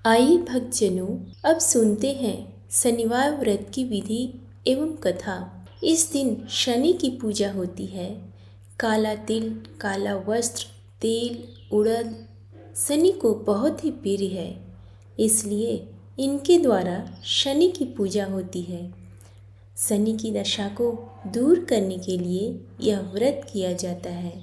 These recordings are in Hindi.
आइए भक्तजनों, अब सुनते हैं शनिवार व्रत की विधि एवं कथा। इस दिन शनि की पूजा होती है। काला तिल, काला वस्त्र, तेल, उड़द शनि को बहुत ही प्रिय है, इसलिए इनके द्वारा शनि की पूजा होती है। शनि की दशा को दूर करने के लिए यह व्रत किया जाता है।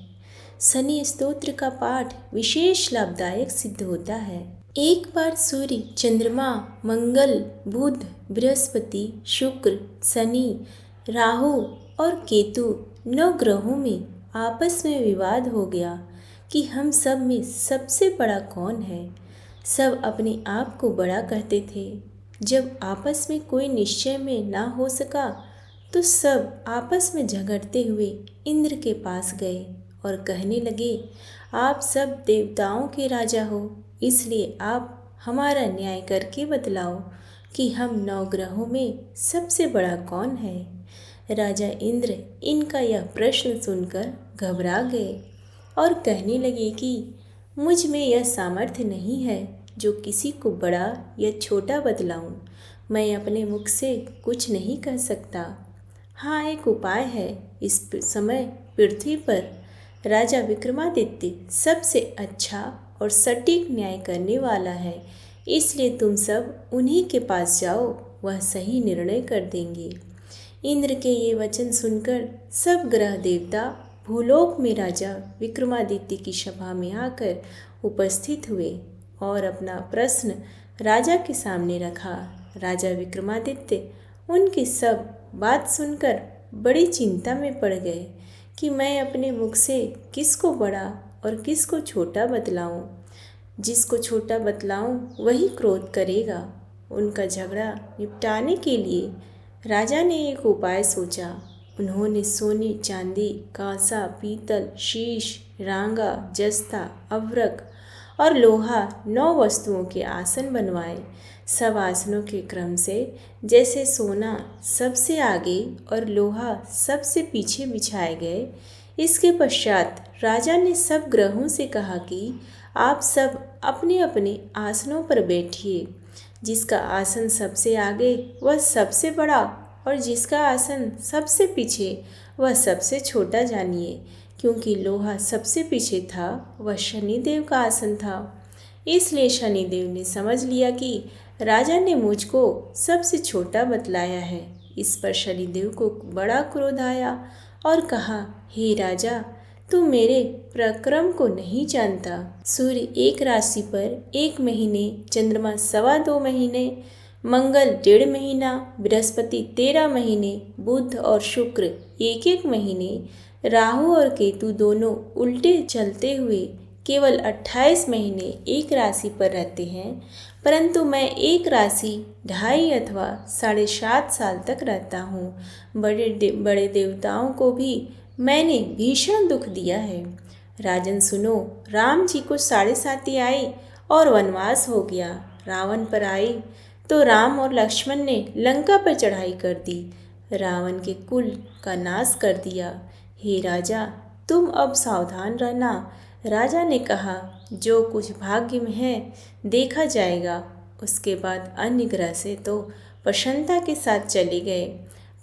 शनि स्तोत्र का पाठ विशेष लाभदायक सिद्ध होता है। एक बार सूर्य, चंद्रमा, मंगल, बुध, बृहस्पति, शुक्र, शनि, राहु और केतु 9 ग्रहों में आपस में विवाद हो गया कि हम सब में सबसे बड़ा कौन है। सब अपने आप को बड़ा कहते थे। जब आपस में कोई निश्चय में ना हो सका तो सब आपस में झगड़ते हुए इंद्र के पास गए और कहने लगे, आप सब देवताओं के राजा हो, इसलिए आप हमारा न्याय करके बतलाओ कि हम 9 ग्रहों में सबसे बड़ा कौन है। राजा इंद्र इनका यह प्रश्न सुनकर घबरा गए और कहने लगे कि मुझ में यह सामर्थ्य नहीं है जो किसी को बड़ा या छोटा बतलाऊं। मैं अपने मुख से कुछ नहीं कह सकता। हाँ, एक उपाय है। इस समय पृथ्वी पर राजा विक्रमादित्य सबसे अच्छा और सटीक न्याय करने वाला है, इसलिए तुम सब उन्हीं के पास जाओ, वह सही निर्णय कर देंगे। इंद्र के ये वचन सुनकर सब ग्रह देवता भूलोक में राजा विक्रमादित्य की सभा में आकर उपस्थित हुए और अपना प्रश्न राजा के सामने रखा। राजा विक्रमादित्य उनकी सब बात सुनकर बड़ी चिंता में पड़ गए कि मैं अपने मुख से किसको बड़ा और किसको छोटा बतलाऊं। जिसको छोटा बतलाऊं वही क्रोध करेगा। उनका झगड़ा निपटाने के लिए राजा ने एक उपाय सोचा। उन्होंने सोने, चांदी, कांसा, पीतल, शीश, रांगा, जस्ता, अभ्रक और लोहा 9 वस्तुओं के आसन बनवाए। सब आसनों के क्रम से जैसे सोना सबसे आगे और लोहा सबसे पीछे बिछाए गए। इसके पश्चात राजा ने सब ग्रहों से कहा कि आप सब अपने अपने आसनों पर बैठिए। जिसका आसन सबसे आगे वह सबसे बड़ा और जिसका आसन सबसे पीछे वह सबसे छोटा जानिए। क्योंकि लोहा सबसे पीछे था, वह शनिदेव का आसन था। इसलिए शनिदेव ने समझ लिया कि राजा ने मुझको सबसे छोटा बतलाया है। इस पर शनिदेव को बड़ा क्रोध आया और कहा, हे राजा, तू मेरे पराक्रम को नहीं जानता। सूर्य एक राशि पर 1 महीने, चंद्रमा 2.25 महीने, मंगल 1.5 महीना, बृहस्पति 13 महीने, बुध और शुक्र 1-1 महीने, राहु और केतु दोनों उल्टे चलते हुए केवल 28 महीने एक राशि पर रहते हैं, परंतु मैं एक राशि 2.5 अथवा 7.5 साल तक रहता हूँ। बड़े देवताओं को भी मैंने भीषण दुख दिया है। राजन सुनो, राम जी को 7.5 आई और वनवास हो गया। रावण पर आई तो राम और लक्ष्मण ने लंका पर चढ़ाई कर दी, रावण के कुल का नाश कर दिया। हे राजा, तुम अब सावधान रहना। राजा ने कहा, जो कुछ भाग्य में है देखा जाएगा। उसके बाद अन्य ग्रह से तो प्रसन्नता के साथ चले गए,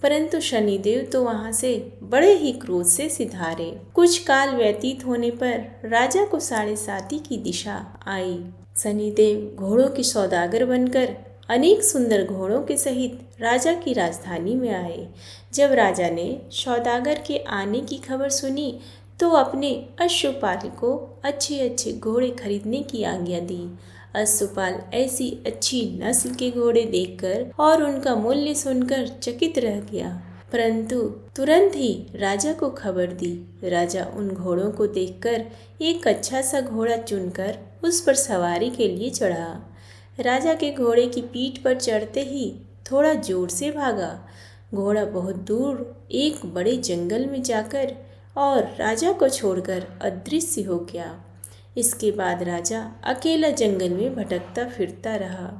परंतु शनिदेव तो वहां से बड़े ही क्रोध से सिधारे। कुछ काल व्यतीत होने पर राजा को 7.5 की दिशा आई। शनिदेव घोड़ों के सौदागर बनकर अनेक सुंदर घोड़ों के सहित राजा की राजधानी में आए। जब राजा ने सौदागर के आने की खबर सुनी तो अपने अश्वपाल को अच्छे अच्छे घोड़े खरीदने की आज्ञा दी। अश्वपाल ऐसी अच्छी नस्ल के घोड़े देखकर और उनका मूल्य सुनकर चकित रह गया, परंतु तुरंत ही राजा को खबर दी। राजा उन घोड़ों को देखकर एक अच्छा सा घोड़ा चुनकर उस पर सवारी के लिए चढ़ा। राजा के घोड़े की पीठ पर चढ़ते ही थोड़ा जोर से भागा। घोड़ा बहुत दूर एक बड़े जंगल में जाकर और राजा को छोड़कर अदृश्य हो गया। इसके बाद राजा अकेला जंगल में भटकता फिरता रहा।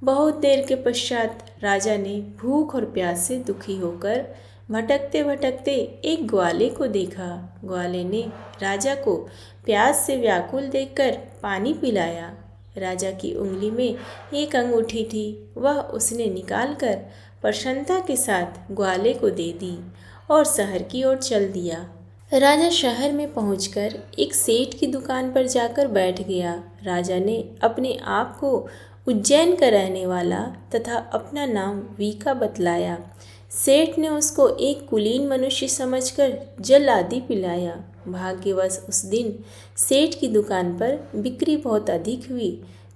बहुत देर के पश्चात राजा ने भूख और प्यास से दुखी होकर भटकते भटकते एक ग्वाले को देखा। ग्वाले ने राजा को प्यास से व्याकुल देखकर पानी पिलाया। राजा की उंगली में एक अंगूठी थी, वह उसने निकालकर प्रसन्नता के साथ ग्वाले को दे दी और शहर की ओर चल दिया। राजा शहर में पहुंचकर एक सेठ की दुकान पर जाकर बैठ गया। राजा ने अपने आप को उज्जैन का रहने वाला तथा अपना नाम वीका बतलाया। सेठ ने उसको एक कुलीन मनुष्य समझकर जल आदि पिलाया। भाग्यवश उस दिन सेठ की दुकान पर बिक्री बहुत अधिक हुई।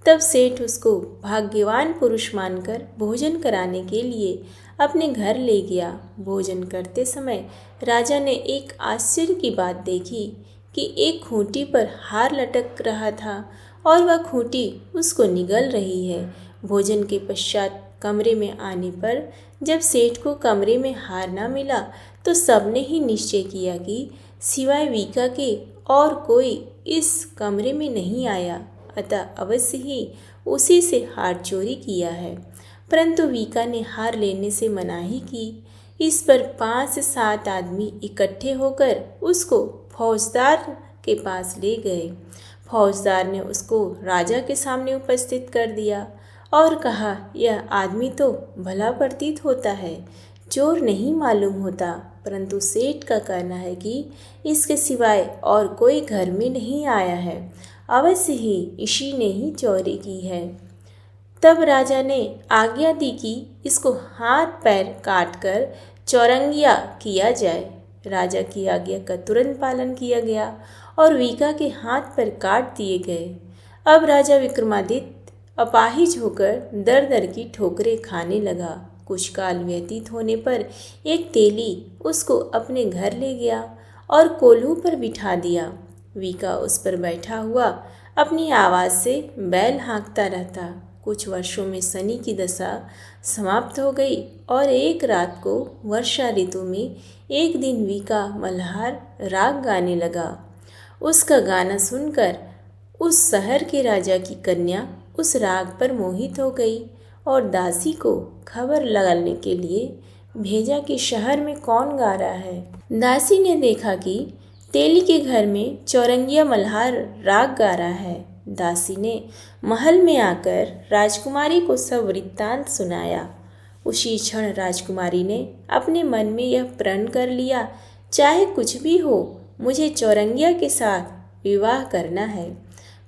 तब सेठ उसको भाग्यवान पुरुष मानकर भोजन कराने के लिए अपने घर ले गया। भोजन करते समय राजा ने एक आश्चर्य की बात देखी कि एक खूंटी पर हार लटक रहा था और वह खूंटी उसको निगल रही है। भोजन के पश्चात कमरे में आने पर जब सेठ को कमरे में हार न मिला तो सबने ही निश्चय किया कि सिवाय वीका के और कोई इस कमरे में नहीं आया, अतः अवश्य ही उसी से हार चोरी किया है। परंतु वीका ने हार लेने से मनाही की। इस पर 5 से 7 आदमी इकट्ठे होकर उसको फौजदार के पास ले गए। फौजदार ने उसको राजा के सामने उपस्थित कर दिया और कहा, यह आदमी तो भला प्रतीत होता है, चोर नहीं मालूम होता, परंतु सेठ का कहना है कि इसके सिवाय और कोई घर में नहीं आया है, अवश्य ही इसी ने ही चोरी की है। तब राजा ने आज्ञा दी कि इसको हाथ पैर काटकर चौरंगिया किया जाए। राजा की आज्ञा का तुरंत पालन किया गया और वीका के हाथ पैर काट दिए गए। अब राजा विक्रमादित्य अपाहिज होकर दर दर की ठोकरें खाने लगा। कुछ काल व्यतीत होने पर एक तेली उसको अपने घर ले गया और कोल्हू पर बिठा दिया। वीका उस पर बैठा हुआ अपनी आवाज़ से बैल हाँकता रहता। कुछ वर्षों में शनि की दशा समाप्त हो गई और एक रात को वर्षा ऋतु में एक दिन वीका मल्हार राग गाने लगा। उसका गाना सुनकर उस शहर के राजा की कन्या उस राग पर मोहित हो गई और दासी को खबर लगाने के लिए भेजा कि शहर में कौन गा रहा है। दासी ने देखा कि तेली के घर में चौरंगिया मल्हार राग गा रहा है। दासी ने महल में आकर राजकुमारी को सब वृत्तांत सुनाया। उसी क्षण राजकुमारी ने अपने मन में यह प्रण कर लिया, चाहे कुछ भी हो, मुझे चौरंगिया के साथ विवाह करना है।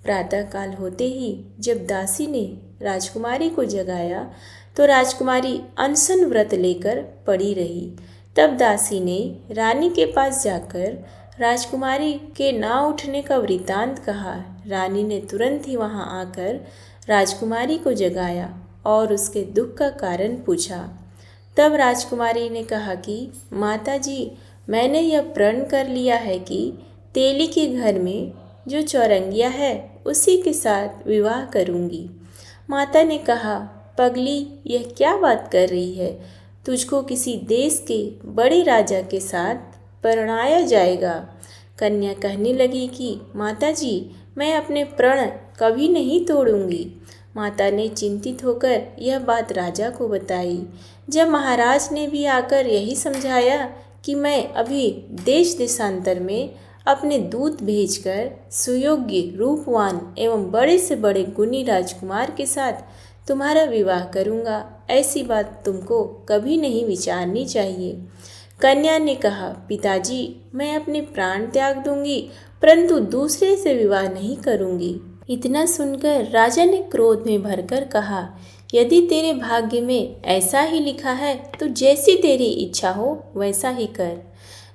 प्रातःकाल होते ही जब दासी ने राजकुमारी को जगाया तो राजकुमारी अनशन व्रत लेकर पड़ी रही। तब दासी ने रानी के पास जाकर राजकुमारी के ना उठने का वृत्तांत कहा। रानी ने तुरंत ही वहां आकर राजकुमारी को जगाया और उसके दुख का कारण पूछा। तब राजकुमारी ने कहा कि माता जी, मैंने यह प्रण कर लिया है कि तेली के घर में जो चौरंगिया है उसी के साथ विवाह करूंगी। माता ने कहा, पगली, यह क्या बात कर रही है? तुझको किसी देश के बड़े राजा के साथ परणाया जाएगा। कन्या कहने लगी कि माता जी, मैं अपने प्रण कभी नहीं तोड़ूंगी। माता ने चिंतित होकर यह बात राजा को बताई। जब महाराज ने भी आकर यही समझाया कि मैं अभी देश देशांतर में अपने दूत भेजकर सुयोग्य, रूपवान एवं बड़े से बड़े गुणी राजकुमार के साथ तुम्हारा विवाह करूंगा, ऐसी बात तुमको कभी नहीं विचारनी चाहिए। कन्या ने कहा, पिताजी, मैं अपने प्राण त्याग दूंगी, परंतु दूसरे से विवाह नहीं करूंगी। इतना सुनकर राजा ने क्रोध में भरकर कहा, यदि तेरे भाग्य में ऐसा ही लिखा है तो जैसी तेरी इच्छा हो वैसा ही कर।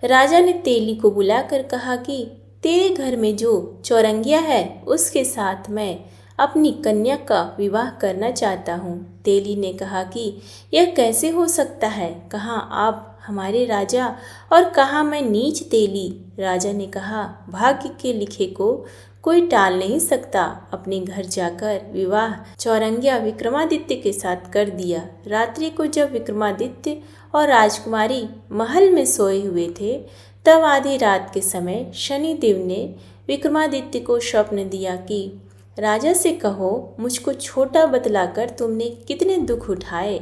राजा ने तेली को बुलाकर कहा कि तेरे घर में जो चौरंगिया है उसके साथ मैं अपनी कन्या का विवाह करना चाहता हूँ। तेली ने कहा कि यह कैसे हो सकता है? कहाँ आप हमारे राजा और कहाँ मैं नीच तेली। राजा ने कहा, भाग्य के लिखे को कोई टाल नहीं सकता। अपने घर जाकर विवाह चौरंगिया विक्रमादित्य के साथ कर दिया। रात्रि को जब विक्रमादित्य और राजकुमारी महल में सोए हुए थे, तब आधी रात के समय शनिदेव ने विक्रमादित्य को स्वप्न दिया कि राजा से कहो, मुझको छोटा बतलाकर तुमने कितने दुख उठाए।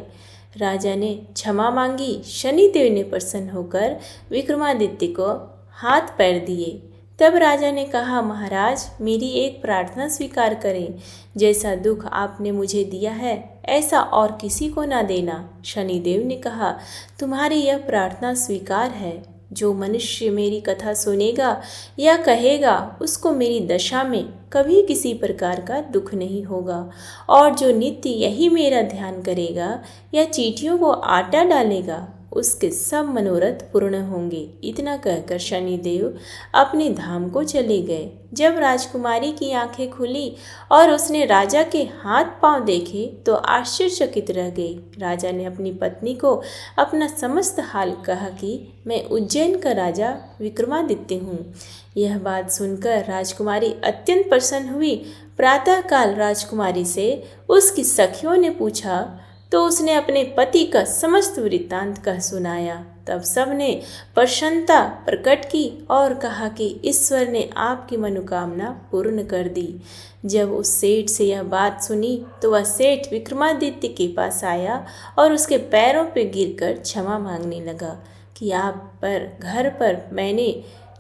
राजा ने क्षमा मांगी। शनिदेव ने प्रसन्न होकर विक्रमादित्य को हाथ पैर दिए। तब राजा ने कहा, महाराज मेरी एक प्रार्थना स्वीकार करें। जैसा दुख आपने मुझे दिया है ऐसा और किसी को ना देना। शनिदेव ने कहा, तुम्हारी यह प्रार्थना स्वीकार है। जो मनुष्य मेरी कथा सुनेगा या कहेगा उसको मेरी दशा में कभी किसी प्रकार का दुख नहीं होगा, और जो नित्य यही मेरा ध्यान करेगा या चींटियों को आटा डालेगा उसके सब मनोरथ पूर्ण होंगे। इतना कहकर शनिदेव अपने धाम को चले गए। जब राजकुमारी की आंखें खुली और उसने राजा के हाथ पांव देखे तो आश्चर्यचकित रह गई। राजा ने अपनी पत्नी को अपना समस्त हाल कहा कि मैं उज्जैन का राजा विक्रमादित्य हूँ। यह बात सुनकर राजकुमारी अत्यंत प्रसन्न हुई। प्रातःकाल राजकुमारी से उसकी सखियों ने पूछा तो उसने अपने पति का समस्त वृत्तांत कह सुनाया। तब सबने प्रसन्नता प्रकट की और कहा कि ईश्वर ने आपकी मनोकामना पूर्ण कर दी। जब उस सेठ से यह बात सुनी तो वह सेठ विक्रमादित्य के पास आया और उसके पैरों पर गिरकर क्षमा मांगने लगा कि आप पर घर पर मैंने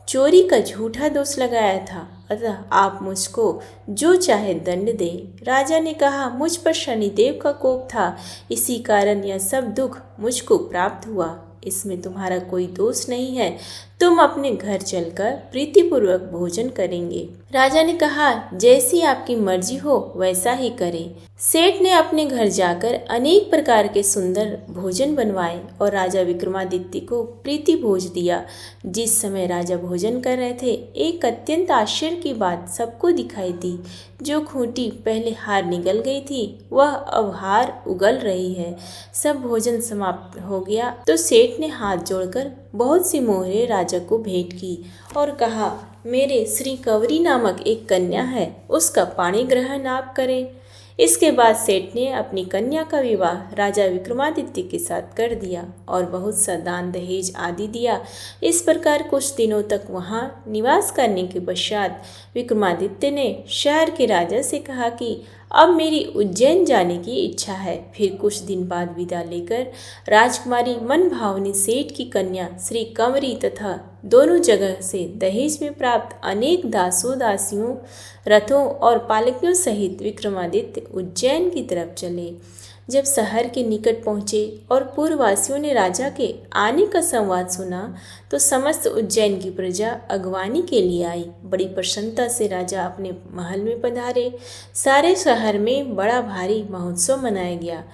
चोरी का झूठा दोष लगाया था, अतः आप मुझको जो चाहे दंड दे। राजा ने कहा, मुझ पर शनिदेव का कोप था, इसी कारण यह सब दुख मुझको प्राप्त हुआ। इसमें तुम्हारा कोई दोष नहीं है। तुम अपने घर चलकर प्रीतिपूर्वक भोजन करेंगे। राजा ने कहा, जैसी आपकी मर्जी हो वैसा ही करें। सेठ ने अपने घर जाकर अनेक प्रकार के सुंदर भोजन बनवाए और राजा विक्रमादित्य को प्रीति भोज दिया। जिस समय राजा भोजन कर रहे थे एक अत्यंत आश्चर्य की बात सबको दिखाई दी। जो खूंटी पहले हार निगल गई थी वह अब हार उगल रही है। सब भोजन समाप्त हो गया तो सेठ ने हाथ जोड़कर बहुत सी मोहरें राजा को भेंट की और कहा, मेरे श्री कंवरी नामक एक कन्या है, उसका पाणी ग्रहण आप करें। इसके बाद सेठ ने अपनी कन्या का विवाह राजा विक्रमादित्य के साथ कर दिया और बहुत सा दान दहेज आदि दिया। इस प्रकार कुछ दिनों तक वहाँ निवास करने के पश्चात विक्रमादित्य ने शहर के राजा से कहा कि अब मेरी उज्जैन जाने की इच्छा है। फिर कुछ दिन बाद विदा लेकर राजकुमारी मन भावनी सेठ की कन्या श्री कंवरी तथा दोनों जगह से दहेज में प्राप्त अनेक दासों दासियों रथों और पालकियों सहित विक्रमादित्य उज्जैन की तरफ चले। जब शहर के निकट पहुँचे और पूर्ववासियों ने राजा के आने का संवाद सुना तो समस्त उज्जैन की प्रजा अगवानी के लिए आई। बड़ी प्रसन्नता से राजा अपने महल में पधारे। सारे शहर में बड़ा भारी महोत्सव मनाया गया।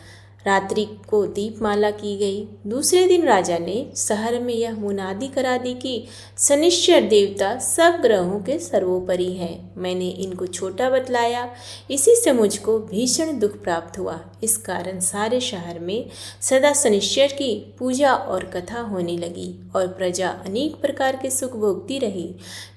रात्रि को दीपमाला की गई। दूसरे दिन राजा ने शहर में यह मुनादी करा दी कि शनिश्चर देवता सब ग्रहों के सर्वोपरि हैं। मैंने इनको छोटा बतलाया, इसी से मुझको भीषण दुख प्राप्त हुआ। इस कारण सारे शहर में सदा शनिश्चर की पूजा और कथा होने लगी और प्रजा अनेक प्रकार के सुख भोगती रही।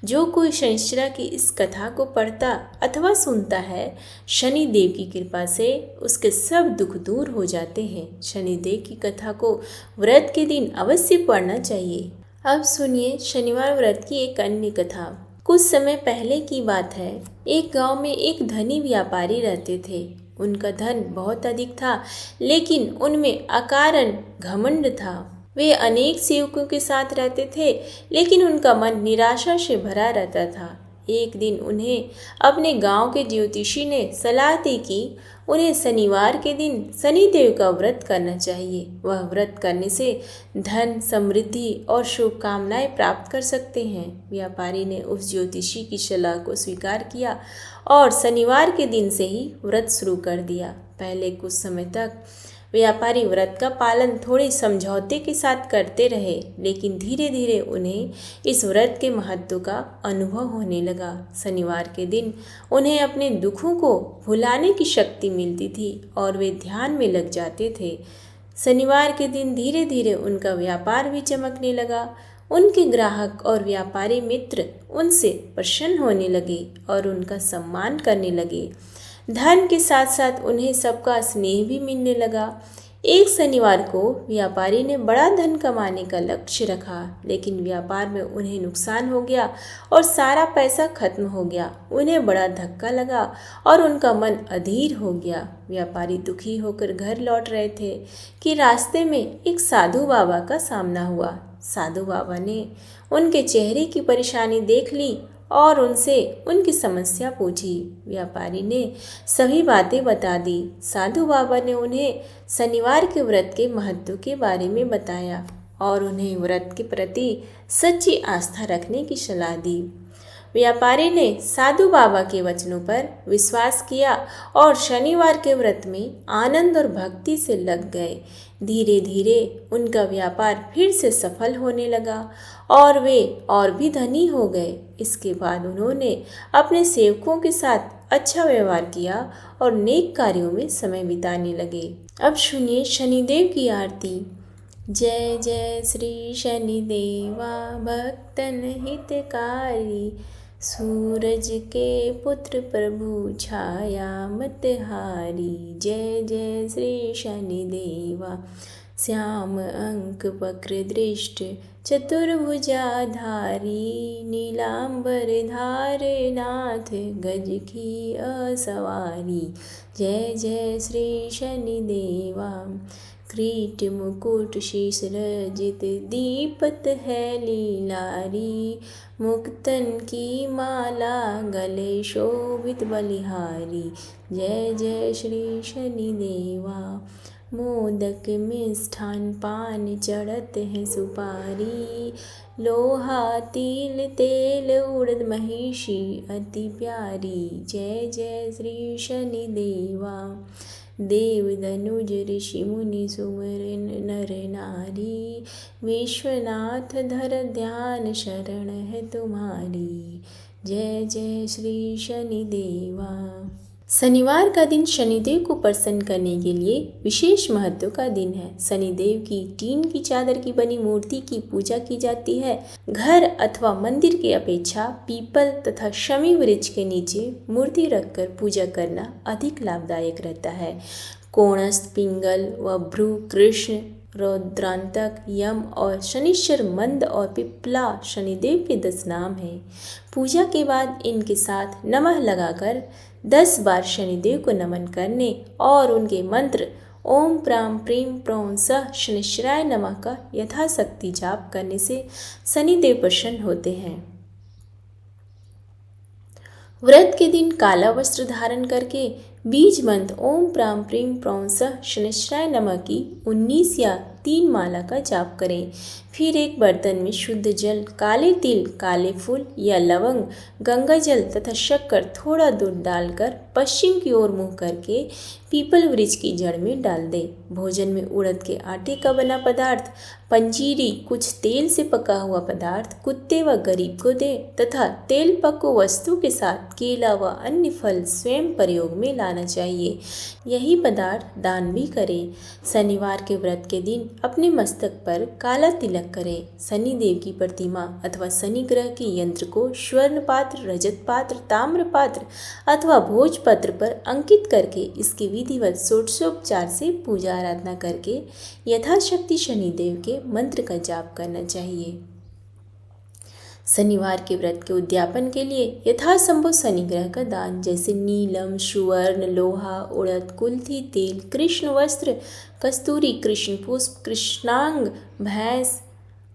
जो कोई शनिश्चरा की इस कथा को पढ़ता अथवा सुनता है, शनिदेव की कृपा से उसके सब दुख दूर हो जाते हैं। शनिदेव की कथा को व्रत के दिन अवश्य पढ़ना चाहिए। अब सुनिए शनिवार व्रत की एक अन्य कथा। कुछ समय पहले की बात है। एक गांव में एक धनी व्यापारी रहते थे। उनका धन बहुत अधिक था, लेकिन उनमें अकारण घमंड था। वे अनेक सेवकों के साथ रहते थे, लेकिन उनका मन निराशा से भरा रहता था। एक दिन उन्हें अपने गांव के ज्योतिषी ने सलाह दी कि उन्हें शनिवार के दिन शनिदेव का व्रत करना चाहिए। वह व्रत करने से धन, समृद्धि और शुभकामनाएं प्राप्त कर सकते हैं। व्यापारी ने उस ज्योतिषी की सलाह को स्वीकार किया और शनिवार के दिन से ही व्रत शुरू कर दिया। पहले कुछ समय तक व्यापारी व्रत का पालन थोड़े समझौते के साथ करते रहे, लेकिन धीरे धीरे उन्हें इस व्रत के महत्व का अनुभव होने लगा। शनिवार के दिन उन्हें अपने दुखों को भुलाने की शक्ति मिलती थी और वे ध्यान में लग जाते थे। शनिवार के दिन धीरे धीरे उनका व्यापार भी चमकने लगा। उनके ग्राहक और व्यापारी मित्र उनसे प्रसन्न होने लगे और उनका सम्मान करने लगे। धन के साथ साथ उन्हें सबका स्नेह भी मिलने लगा। एक शनिवार को व्यापारी ने बड़ा धन कमाने का लक्ष्य रखा, लेकिन व्यापार में उन्हें नुकसान हो गया और सारा पैसा खत्म हो गया। उन्हें बड़ा धक्का लगा और उनका मन अधीर हो गया। व्यापारी दुखी होकर घर लौट रहे थे कि रास्ते में एक साधु बाबा का सामना हुआ। साधु बाबा ने उनके चेहरे की परेशानी देख ली और उनसे उनकी समस्या पूछी। व्यापारी ने सभी बातें बता दी। साधु बाबा ने उन्हें शनिवार के व्रत के महत्व के बारे में बताया और उन्हें व्रत के प्रति सच्ची आस्था रखने की सलाह दी। व्यापारी ने साधु बाबा के वचनों पर विश्वास किया और शनिवार के व्रत में आनंद और भक्ति से लग गए। धीरे धीरे उनका व्यापार फिर से सफल होने लगा और वे और भी धनी हो गए। इसके बाद उन्होंने अपने सेवकों के साथ अच्छा व्यवहार किया और नेक कार्यों में समय बिताने लगे। अब सुनिए शनिदेव की आरती। जय जय श्री शनिदेवा भक्तन हितकारी, सूरज के पुत्र प्रभु छाया मत हारी। जय जय श्री शनिदेवा श्याम अंक वक्र दृष्ट चतुर्भुजाधारी, नीलांबर धार नाथ गज की असवारी। जय जय श्री शनिदेवा क्रीट मुकुट शीश रजित, दीपत है लीलारी, मुक्तन की माला गले शोभित बलिहारी। जय जय श्री शनिदेवा मोदक मिष्ठान पान चढ़त है सुपारी, लोहा तिल तेल उड़द महिषी अति प्यारी। जय जय श्री शनिदेवा देव दनुज ऋषि मुनि सुमरन नर नारी, विश्वनाथ धर ध्यान शरण है तुम्हारी। जय जय श्री शनिदेवा। शनिवार का दिन शनिदेव को प्रसन्न करने के लिए विशेष महत्व का दिन है। शनिदेव की टीन की चादर की बनी मूर्ति की पूजा की जाती है। घर अथवा मंदिर की अपेक्षा पीपल तथा शमी वृक्ष के नीचे मूर्ति रखकर पूजा करना अधिक लाभदायक रहता है। कोणस्थ, पिंगल व भ्रू कृष्ण, रौद्रांतक, यम और शनिश्चर मंद और पिपला शनिदेव के 10 नाम हैं। पूजा के बाद इनके साथ नमः लगाकर 10 बार शनिदेव को नमन करने और उनके मंत्र ओम प्राम प्रीम प्रौं सह शनिश्चराय नमः का यथाशक्ति जाप करने से शनिदेव प्रसन्न होते हैं। व्रत के दिन काला वस्त्र धारण करके बीज मंत्र ओम प्राम प्रीम प्रौं सह शनिश्चराय नमः की 19 या 3 माला का जाप करें। फिर एक बर्तन में शुद्ध जल, काले तिल, काले फूल या लवंग, गंगा जल तथा शक्कर, थोड़ा दूध डालकर पश्चिम की ओर मुंह करके पीपल वृक्ष की जड़ में डाल दे। भोजन में उड़द के आटे का बना पदार्थ, पंजीरी, कुछ तेल से पका हुआ पदार्थ कुत्ते व गरीब को दे तथा तेल पको वस्तु के साथ केला व अन्य फल स्वयं प्रयोग में लाना चाहिए। यही पदार्थ दान भी करें। शनिवार के व्रत के दिन अपने मस्तक पर काला तिलक करें। शनि देव की प्रतिमा अथवा शनि ग्रह के यंत्र को स्वर्ण पात्र, रजत पात्र, ताम्र पात्र अथवा भोज पत्र पर अंकित करके इसकी विधिवत षोडशोपचार से पूजा आराधना करके यथाशक्ति शनिदेव के मंत्र का जाप करना चाहिए। शनिवार के व्रत के उद्यापन के लिए यथासंभव शनि ग्रह का दान जैसे नीलम, सुवर्ण, लोहा, उड़द, कुल्थी, तेल, कृष्ण वस्त्र, कस्तूरी, कृष्ण पुष्प, कृष्णांग, भैंस,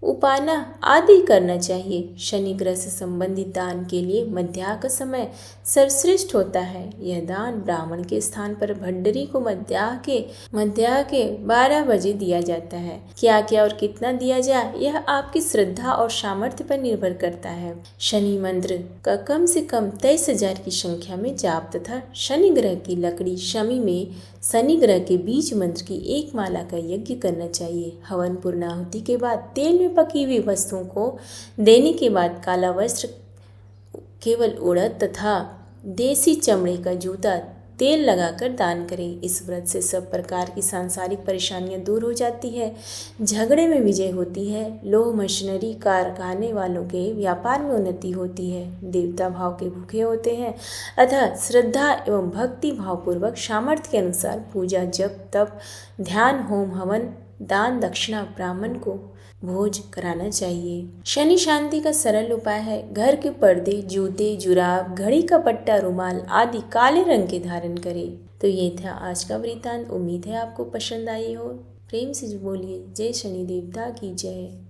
उपाना आदि करना चाहिए। शनि ग्रह से संबंधित दान के लिए मध्याह्न का समय सर्वश्रेष्ठ होता है। यह दान ब्राह्मण के स्थान पर भंडरी को मध्याह्न के 12 बजे दिया जाता है। क्या क्या और कितना दिया जाए यह आपकी श्रद्धा और सामर्थ्य पर निर्भर करता है। शनि मंत्र का कम से कम 23,000 की संख्या में जाप तथा शनि ग्रह की लकड़ी शमी में शनि ग्रह के बीज मंत्र की 1 माला का यज्ञ करना चाहिए। हवन पूर्णाहुति के बाद तेल में पकी हुई वस्तुओं को देने के बाद काला वस्त्र, केवल उड़द तथा देसी चमड़े का जूता तेल लगाकर दान करें। इस व्रत से सब प्रकार की सांसारिक परेशानियां दूर हो जाती है, झगड़े में विजय होती है, लोह मशीनरी कारखाने वालों के व्यापार में उन्नति होती है, देवता भाव के भूखे होते हैं। अतः श्रद्धा एवं भक्ति भावपूर्वक सामर्थ्य के अनुसार पूजा, जप, तप, ध्यान, होम, हवन, दान, दक्षिणा, ब्राह्मण को भोज कराना चाहिए। शनि शांति का सरल उपाय है घर के पर्दे, जूते, जुराब, घड़ी का पट्टा, रुमाल आदि काले रंग के धारण करें। तो ये था आज का वृत्तांत। उम्मीद है आपको पसंद आई हो। प्रेम से बोलिए जय शनि देवता की जय।